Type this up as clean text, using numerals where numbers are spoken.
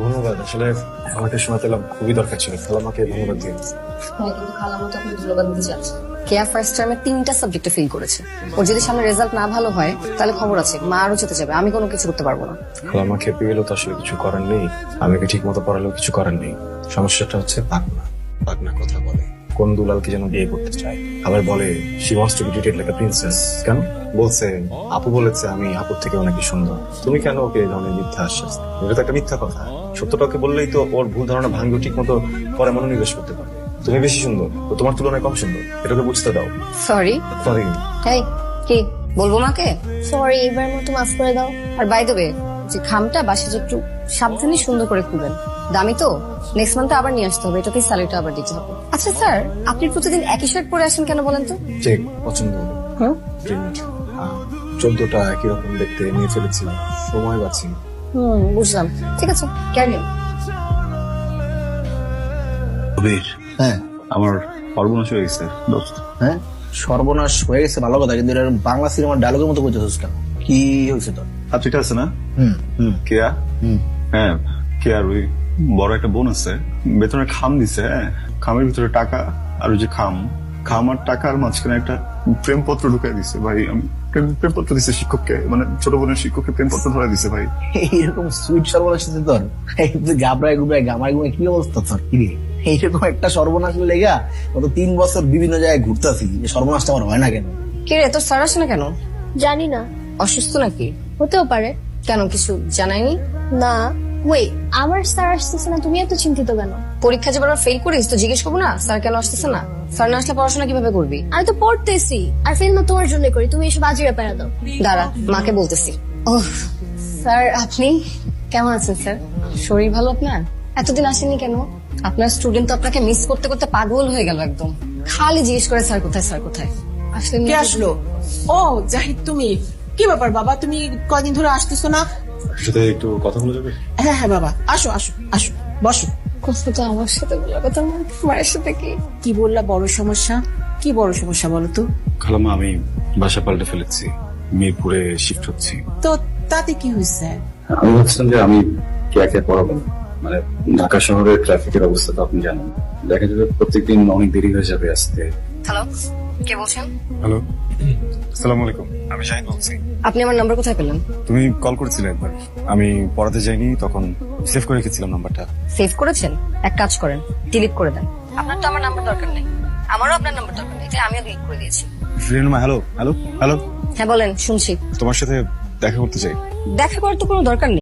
ধন্যবাদ। আসলে আমাকে সময় পেলাম, খুবই দরকার ছিল। খালামাকে ধন্যবাদ দিয়ে হ্যাঁ, কিন্তু খালামা তো আপনি ধন্যবাদ দিতে চাচ্ছেন। কেয়া ফার্স্ট টাইমে 3টা সাবজেক্টে ফেল করেছে। ওর যদি সামনে রেজাল্ট না ভালো হয় তাহলে খবর আছে, মা আরো চেতে যাবে। আমি কোনো কিছু করতে পারবো না। খালামা খেপে গেলেও তো আসলে কিছু করার নেই। আমাকে ঠিক মতো পড়ালেও কিছু করার নেই। সমস্যাটা হচ্ছে পাগনা। পাগনা কথা বলে, কোন দুলালকে যেন বিয়ে করতে চায়। আবার বলে she wants to be treated like a princess. কেন বলছে? আপু বলেছে আমি আপুর থেকে অনেক সুন্দর। তুমি কেন ওকে এই ধরনের মিথ্যা আশ্বাস? এটা তো একটা মিথ্যা কথা। সত্যটা ওকে বললেই তো ওর ভুল ধারণা ভাঙবে, ঠিক মতো পরে মনোনিবেশ করতে পারবে। তুমি বেশি সুন্দর, তো তোমার তুলনায় কম সুন্দর, এটাকে বুঝতে দাও। সরি। সরি? এই কি বলবো মাকে? সরি, এবার মতো মাফ করে দাও। আর বাই দ্য ওয়ে, যে খামটা বাসায় একটু সাবধানে সুন্দর করে খুলবেন। দামি তো, নেক্সট মান্থে আবার নিয়ে আসতে হবে। এটাকে স্যালারিটা আবার দিতে হবে। আচ্ছা স্যার, আপনি প্রতিদিন একই শার্ট পরে আসেন কেন বলেন তো? চেক পছন্দ হলো। হুম প্রিন্ট 14টা একই রকম দেখতে নিয়ে ফেলেছি, সময় বাঁচি। বুঝলাম। ঠিক আছে, ক্যারি নিন। কবির, হ্যাঁ আমার সর্বনাশ হয়ে গেছে দোস্ত। হ্যাঁ, সর্বনাশ হয়ে গেছে ভালো কথা, কিন্তু এরকম বাংলা সিনেমার ডায়লগের মতো করতেছিস কেন? কি হয়েছে তোর? ছাত্রীটা আছে না, কেয়া? হ্যাঁ, কেয়ার ওই বড় একটা বোন আছে, বেতনের খাম দিছে। হ্যাঁ, খামের ভিতরে টাকা আর ওই যে খাম আর টাকার মাঝখানে একটা প্রেমপত্র ঢুকাই দিছে ভাই। আমি প্রেমপত্র দিছে শিক্ষককে, মানে ছোট বোনের শিক্ষককে প্রেমপত্র ধরে দিছে ভাই। এইরকম সুইট সর্বনাশ হচ্ছে তোর? গাবড়ায় গুবড়ায় গামায় গুমায় কি অবস্থা তোর? কি রে, এইরকম একটা সর্বনাশের লেগা গত 3 বছর বিভিন্ন জায়গায় ঘুরতেছি, সর্বনাশটা আমার হয় না কেন? কে রে, তোর স্যার আসে না কেন? জানি না, অসুস্থ নাকি? হতেও পারে। কেন, কিছু জানায়নি? না, ওই আমার স্যার আসতেছে না, তুমি এত চিন্তিত কেন? পরীক্ষা যে বারবার ফেল করিস তো জিজ্ঞেস করবো না স্যার কেন আসতেছে না? স্যার না আসলে পড়াশোনা কিভাবে করবি? আমি তো পড়তেছি, আর ফেল না তোমার জন্য করি, তুমি এসব আজই ব্যাপারে দাও। দাঁড়া, মাকে বলতেছি। ওহ স্যার, আপনি কেমন আছেন স্যার? শরীর ভালো আপনার? এতদিন আসেননি কেন? আপনার স্টুডেন্ট তো আপনাকে মিস করতে করতে পাগল হয়ে গেল একদম। খালি জিজ্ঞেস করে স্যার কোথায়, স্যার কোথায়। আসলে কে আসলো? ও জাহিদ, তুমি কি ব্যাপার বাবা, তুমি কদিন ধরে আসতেছো না? সাথে একটু কথা বলা যাবে? হ্যাঁ হ্যাঁ বাবা, আসো আসো আসো, বসো। কথাটা আমার সাথে বলা কথা, মায়ের সাথে কি? কি বললা? বড় সমস্যা? কি বড় সমস্যা বলো তো? খালামা, আমি বাসা পাল্টে ফেলেছি, মিরপুরে শিফট হচ্ছি। তো তাতে কি হয়েছে? আমি ভাবছিলাম যে আমি কে পড়াবো না। মানে ঢাকা শহরের ট্রাফিকের অবস্থা তো আপনি জানেন, দেখা যাবে প্রত্যেকদিন অনেক দেরি হয়ে যাবে আসতে। হ্যালো, কে বলছেন? হ্যালো, আসসালামু আলাইকুম, আমি শাহিন বলছি। আপনি আমার নাম্বার কোথায় পেলেন? তুমি কল করেছিলে একবার, আমি পড়াতে যাইনি, তখন সেভ করে রেখেছিলাম নাম্বারটা। সেভ করেছেন? এক কাজ করেন, ডিলিট করে দেন। আপনার তো আমার নাম্বার দরকার নেই, আমারও আপনার নাম্বার দরকার নেই, তাই আমিও ডিলিট করে দিয়েছি। হ্যালো হ্যালো হ্যালো, হ্যাঁ বলেন, শুনছি। তোমার সাথে দেখা করতে চাই। দেখা করার তো কোনো দরকার নেই।